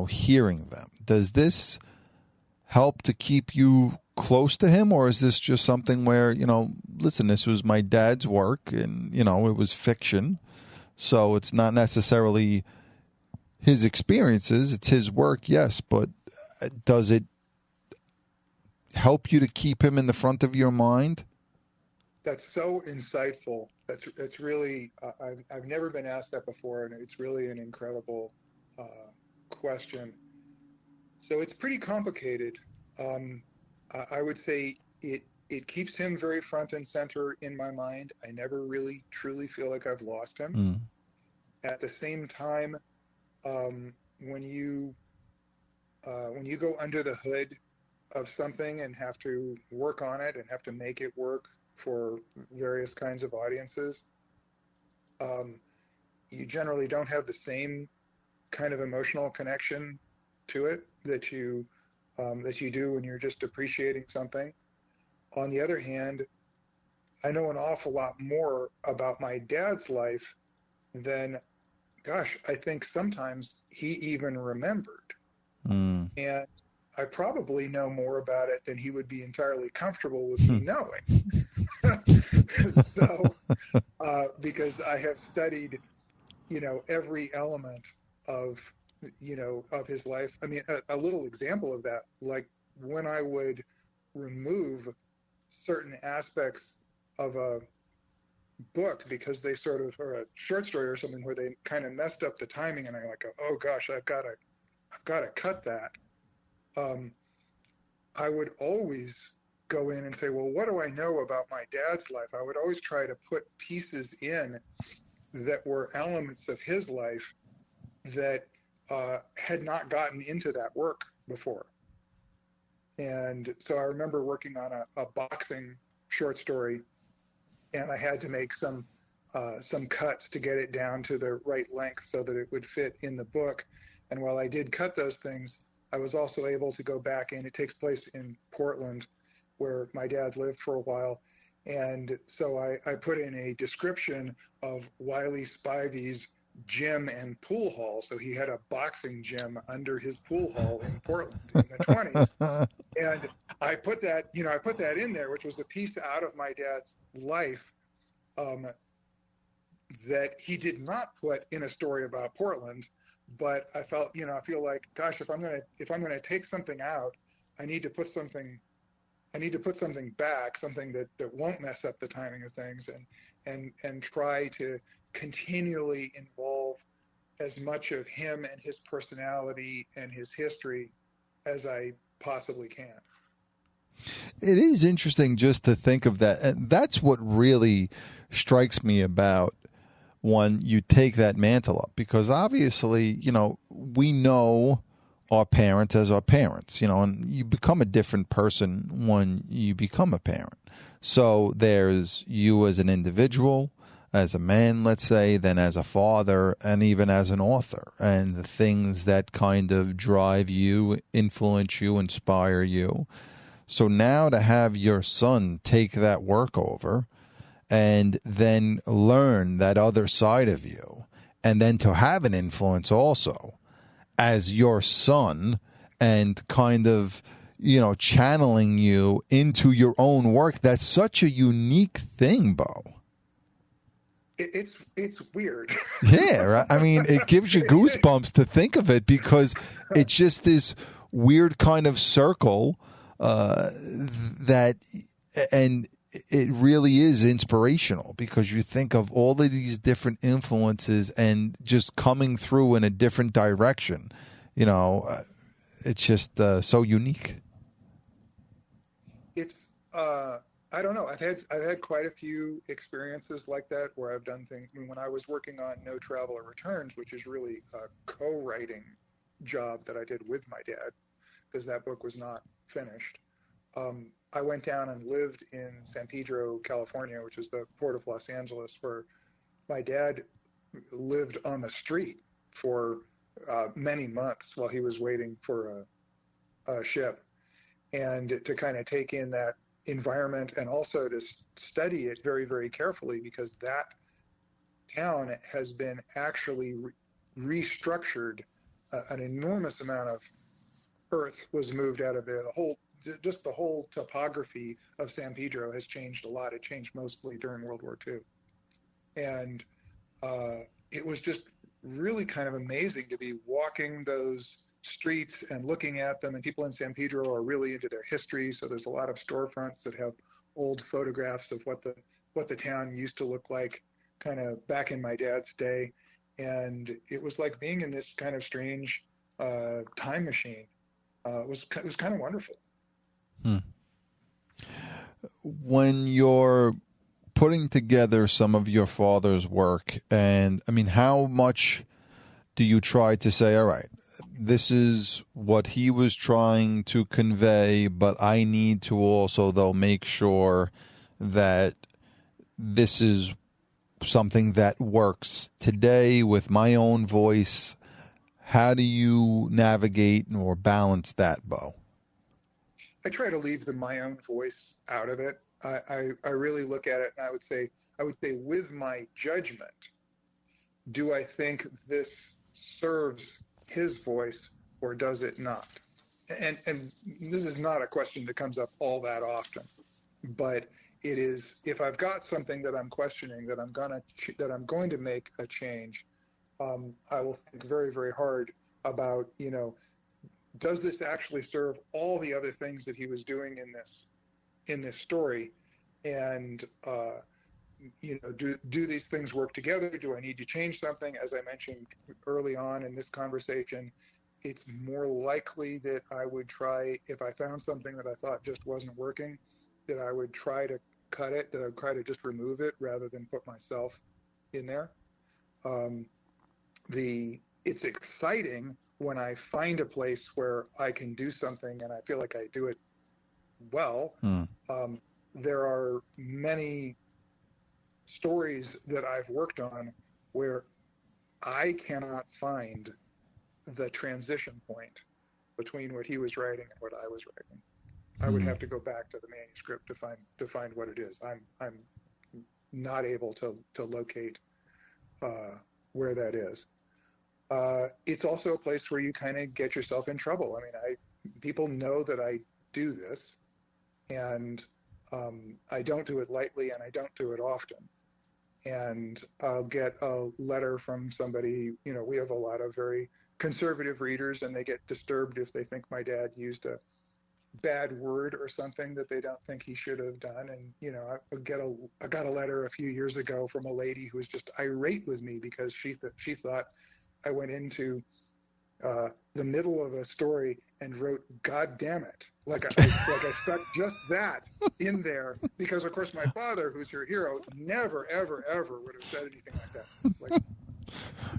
hearing them. Does this help to keep you close to him, or is this just something where, listen, this was my dad's work and, it was fiction, so it's not necessarily his experiences, it's his work, yes, but does it help you to keep him in the front of your mind? That's so insightful. That's really, I've never been asked that before, and it's really an incredible question. So it's pretty complicated. I would say it keeps him very front and center in my mind. I never really truly feel like I've lost him. At the same time, when you go under the hood of something and have to work on it and have to make it work for various kinds of audiences, you generally don't have the same kind of emotional connection to it that you do when you're just appreciating something. On the other hand, I know an awful lot more about my dad's life than, gosh, I think sometimes he even remembered. And I probably know more about it than he would be entirely comfortable with me knowing. So, because I have studied, every element of of his life. I mean, a little example of that, like when I would remove certain aspects of a book because they sort of, or a short story or something where they kind of messed up the timing, and I'm like, oh gosh, I've got to cut that. Um, I would always go in and say, well, what do I know about my dad's life? I would always try to put pieces in that were elements of his life that had not gotten into that work before. And so I remember working on a boxing short story, and I had to make some cuts to get it down to the right length so that it would fit in the book. And while I did cut those things, I was also able to go back in. It takes place in Portland, where my dad lived for a while. And so I put in a description of Wiley Spivey's gym and pool hall. So he had a boxing gym under his pool hall in Portland in the 20s. And I put that in there, which was a piece out of my dad's life that he did not put in a story about Portland. But I feel like, gosh, if I'm gonna take something out, I need to put something back, something that won't mess up the timing of things, and try to continually involve as much of him and his personality and his history as I possibly can. It is interesting just to think of that. And that's what really strikes me about when you take that mantle up, because obviously, we know our parents as our parents, and you become a different person when you become a parent. So there's you as an individual, as a man, let's say, then as a father, and even as an author, and the things that kind of drive you, influence you, inspire you. So now to have your son take that work over and then learn that other side of you, and then to have an influence also as your son and kind of, channeling you into your own work. That's such a unique thing, Beau. It's weird. Yeah, right? I mean, it gives you goosebumps to think of it, because it's just this weird kind of circle that, and it really is inspirational, because you think of all of these different influences and just coming through in a different direction. It's just so unique. It's I don't know. I've had quite a few experiences like that where I've done things. I mean, when I was working on No Traveler Returns, which is really a co-writing job that I did with my dad, because that book was not finished. I went down and lived in San Pedro, California, which is the port of Los Angeles, where my dad lived on the street for many months while he was waiting for a ship, and to kind of take in that environment and also to study it very, very carefully, because that town has been actually restructured. An enormous amount of earth was moved out of there. The whole topography of San Pedro has changed a lot. It changed mostly during World War II. And it was just really kind of amazing to be walking those streets and looking at them. And people in San Pedro are really into their history. So there's a lot of storefronts that have old photographs of what the town used to look like kind of back in my dad's day. And it was like being in this kind of strange time machine. It was kind of wonderful. When you're putting together some of your father's work, and I mean, how much do you try to say, all right, this is what he was trying to convey, but I need to also, though, make sure that this is something that works today with my own voice? How do you navigate or balance that, Beau? I try to leave my own voice out of it. I really look at it, and I would say with my judgment, do I think this serves his voice or does it not? And this is not a question that comes up all that often, but it is, if I've got something that I'm questioning, that I'm going to make a change, I will think very, very hard about, does this actually serve all the other things that he was doing in this story? And, do these things work together? Do I need to change something? As I mentioned early on in this conversation, it's more likely that I would try, if I found something that I thought just wasn't working, that I would try to cut it, that I would try to just remove it rather than put myself in there. It's exciting when I find a place where I can do something and I feel like I do it well. There are many stories that I've worked on where I cannot find the transition point between what he was writing and what I was writing. I would have to go back to the manuscript to find what it is. I'm not able to locate where that is. It's also a place where you kind of get yourself in trouble. I mean, people know that I do this, and I don't do it lightly, and I don't do it often. And I'll get a letter from somebody, we have a lot of very conservative readers, and they get disturbed if they think my dad used a bad word or something that they don't think he should have done. And, I got a letter a few years ago from a lady who was just irate with me because she thought I went into the middle of a story and wrote "God damn it," like I stuck just that in there because, of course, my father, who's your hero, never ever ever would have said anything like that. Like,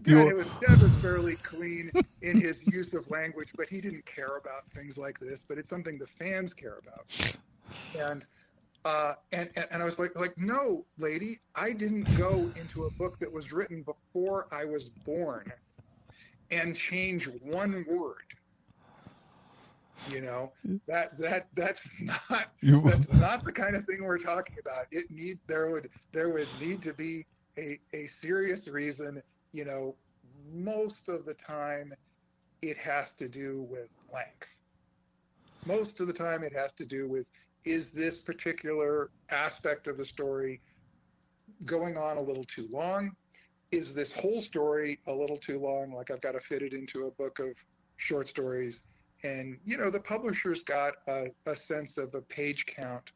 Dad was fairly clean in his use of language, but he didn't care about things like this. But it's something the fans care about. And I was like, no, lady, I didn't go into a book that was written before I was born and change one word. That's not the kind of thing we're talking about. There would need to be a serious reason. Most of the time it has to do with length. Most of the time it has to do with, is this particular aspect of the story going on a little too long? Is this whole story a little too long? Like, I've got to fit it into a book of short stories. And, the publisher's got a sense of a page count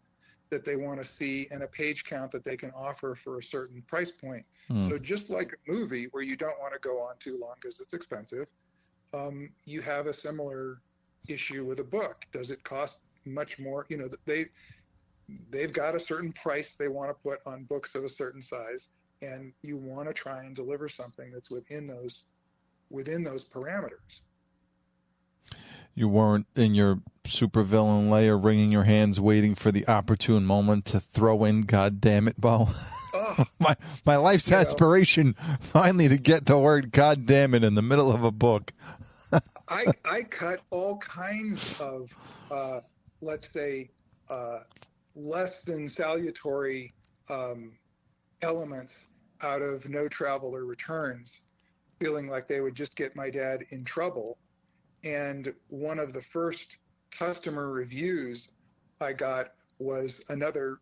that they want to see and a page count that they can offer for a certain price point. So just like a movie where you don't want to go on too long because it's expensive, you have a similar issue with a book. Does it cost much more? They've got a certain price they want to put on books of a certain size, and you want to try and deliver something that's within those parameters. You weren't in your supervillain layer wringing your hands waiting for the opportune moment to throw in "God damn it, Beau." Oh, my life's aspiration finally to get the word "God damn it" in the middle of a book. I cut all kinds of, let's say, less than salutary elements out of No Traveler Returns, feeling like they would just get my dad in trouble. And one of the first customer reviews I got was another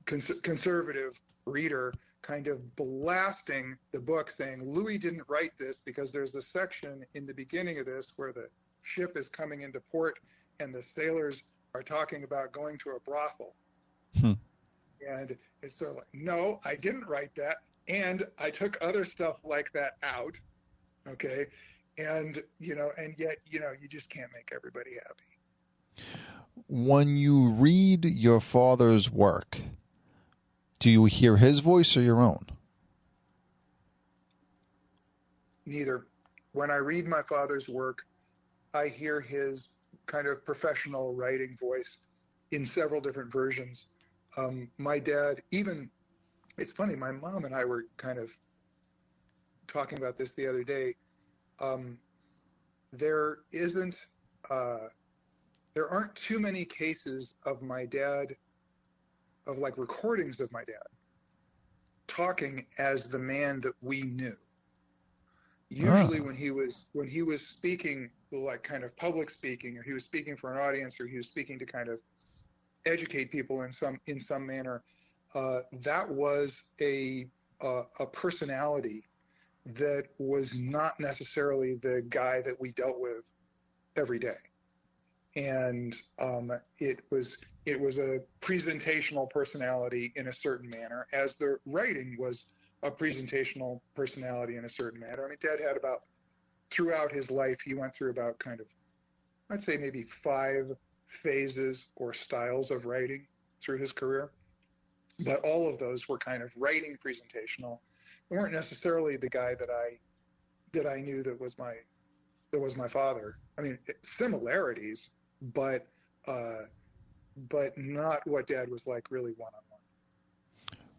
conservative reader kind of blasting the book, saying, Louis didn't write this because there's a section in the beginning of this where the ship is coming into port and the sailors are talking about going to a brothel. And it's sort of like, no, I didn't write that. And I took other stuff like that out. Okay. And, and yet, you just can't make everybody happy. When you read your father's work, do you hear his voice or your own? Neither. When I read my father's work, I hear his kind of professional writing voice in several different versions. My dad, it's funny, my mom and I were kind of talking about this the other day. There aren't too many cases of my dad, of like recordings of my dad talking as the man that we knew. Usually when he was speaking, like kind of public speaking, or he was speaking for an audience, or he was speaking to kind of educate people in some manner, that was a personality that was not necessarily the guy that we dealt with every day. And it was a presentational personality in a certain manner, as the writing was a presentational personality in a certain manner. I mean, Dad had throughout his life, he went through about kind of, I'd say maybe 5 phases or styles of writing through his career. But all of those were kind of writing presentational. They weren't necessarily the guy that I knew that was my father. I mean, similarities, but not what Dad was like really one-on-one.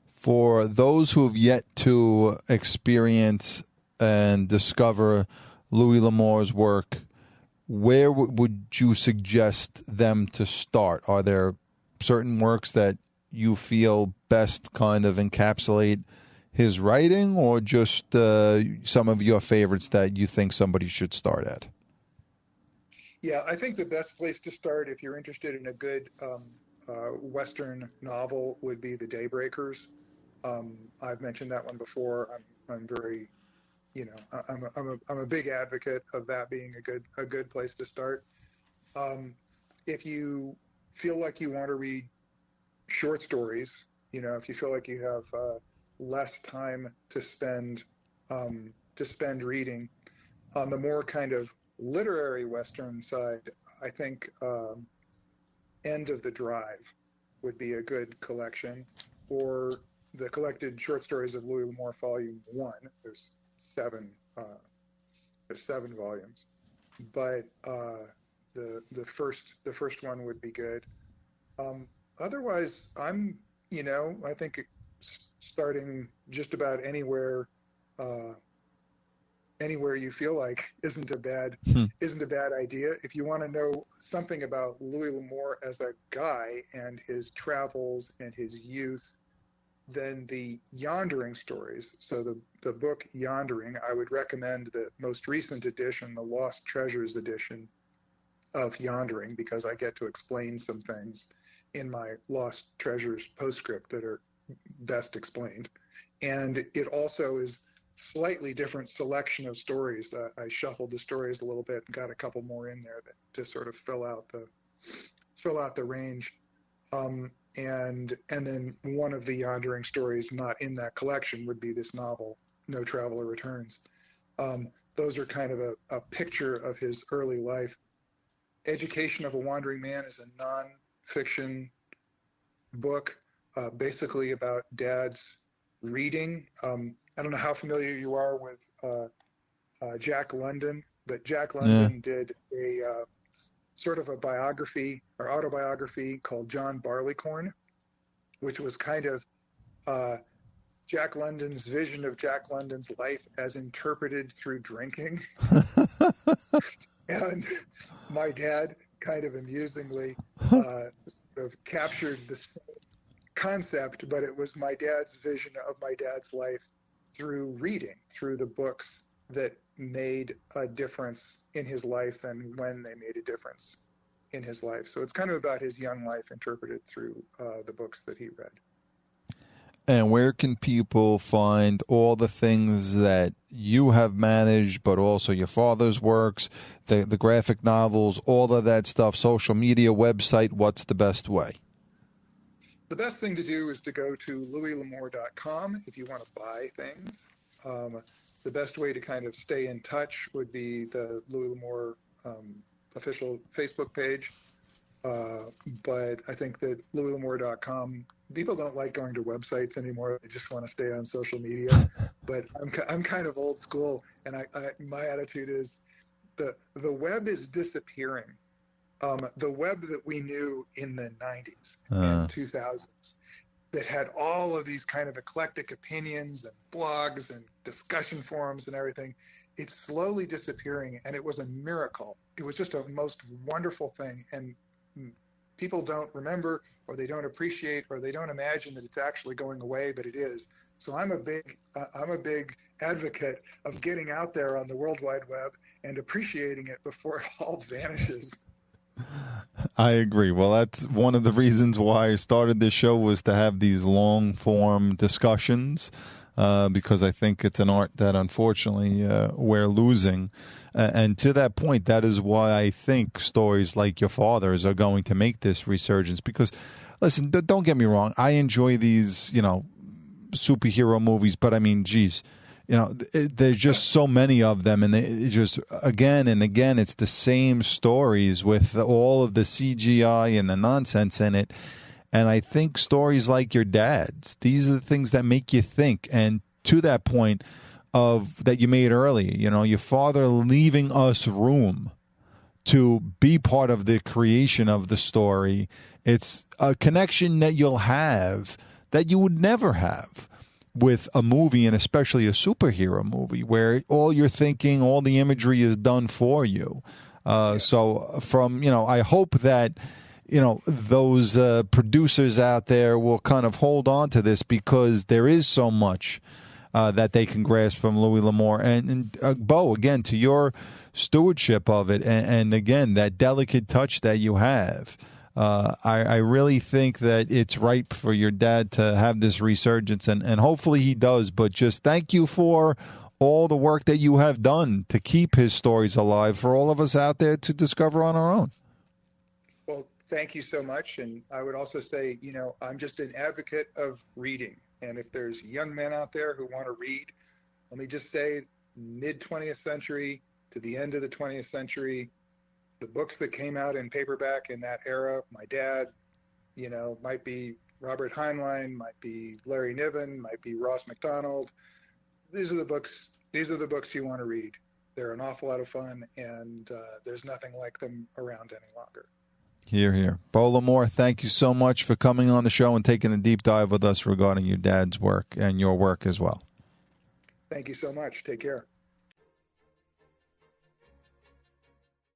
For those who have yet to experience and discover Louis L'Amour's work, where would you suggest them to start? Are there certain works that you feel best kind of encapsulate his writing, or just some of your favorites that you think somebody should start at? Yeah, I think the best place to start, if you're interested in a good Western novel, would be The Daybreakers. I've mentioned that one before. I'm very, I'm a big advocate of that being a good place to start. If you feel like you want to read short stories, if you feel like you have less time to spend reading, on the more kind of literary Western side, I think End of the Drive would be a good collection, or the collected short stories of Louis L'Amour, Volume 1. There's 7 volumes, but the first one would be good. Otherwise, I think starting just about anywhere you feel like isn't a bad idea. If you want to know something about Louis L'Amour as a guy and his travels and his youth, then the Yondering stories. So the book Yondering, I would recommend the most recent edition, the Lost Treasures edition of Yondering, because I get to explain some things in my Lost Treasures postscript that are best explained. And it also is slightly different selection of stories. I shuffled the stories a little bit and got a couple more in there to sort of fill out the range. And then one of the Yondering stories not in that collection would be this novel, No Traveler Returns. Those are kind of a picture of his early life. Education of a Wandering Man is a non-fiction book, basically about Dad's reading. I don't know how familiar you are with Jack London, but Jack London did a sort of a biography or autobiography called John Barleycorn, which was kind of Jack London's vision of Jack London's life as interpreted through drinking. And my dad kind of amusingly sort of captured the same concept, but it was my dad's vision of my dad's life through reading, through the books that made a difference in his life and when they made a difference in his life. So it's kind of about his young life interpreted through the books that he read. And where can people find all the things that you have managed, but also your father's works, the graphic novels, all of that stuff, social media, website? What's the best way? The best thing to do is to go to louislamour.com if you want to buy things. The best way to kind of stay in touch would be the Louis L'Amour official Facebook page. But I think that louislamour.com, people don't like going to websites anymore. They just want to stay on social media. But I'm kind of old school, and my attitude is the web is disappearing. The web that we knew in the 90s and 2000s that had all of these kind of eclectic opinions and blogs and discussion forums and everything, it's slowly disappearing, and it was a miracle. It was just a most wonderful thing, and people don't remember, or they don't appreciate, or they don't imagine that it's actually going away, but it is. So I'm a big advocate of getting out there on the World Wide Web and appreciating it before it all vanishes. I agree. Well, that's one of the reasons why I started this show, was to have these long-form discussions because I think it's an art that unfortunately we're losing. And to that point, that is why I think stories like your father's are going to make this resurgence. Because, listen, don't get me wrong, I enjoy these, superhero movies, but I mean, geez, there's just so many of them, and it just again and again, it's the same stories with all of the CGI and the nonsense in it. And I think stories like your dad's, these are the things that make you think. And to that point of that you made earlier, your father leaving us room to be part of the creation of the story. It's a connection that you'll have that you would never have with a movie, and especially a superhero movie, where all you're thinking, all the imagery is done for you. So I hope that, those producers out there will kind of hold on to this, because there is so much that they can grasp from Louis L'Amour. And Beau, again, to your stewardship of it, and again, that delicate touch that you have. I really think that it's ripe for your dad to have this resurgence, and hopefully he does. But just thank you for all the work that you have done to keep his stories alive for all of us out there to discover on our own. Well, thank you so much. And I would also say, I'm just an advocate of reading. And if there's young men out there who want to read, let me just say, mid-20th century to the end of the 20th century, the books that came out in paperback in that era, my dad, might be Robert Heinlein, might be Larry Niven, might be Ross MacDonald. These are the books you want to read. They're an awful lot of fun, and there's nothing like them around any longer. Hear, hear. Beau L'Amour, thank you so much for coming on the show and taking a deep dive with us regarding your dad's work and your work as well. Thank you so much. Take care.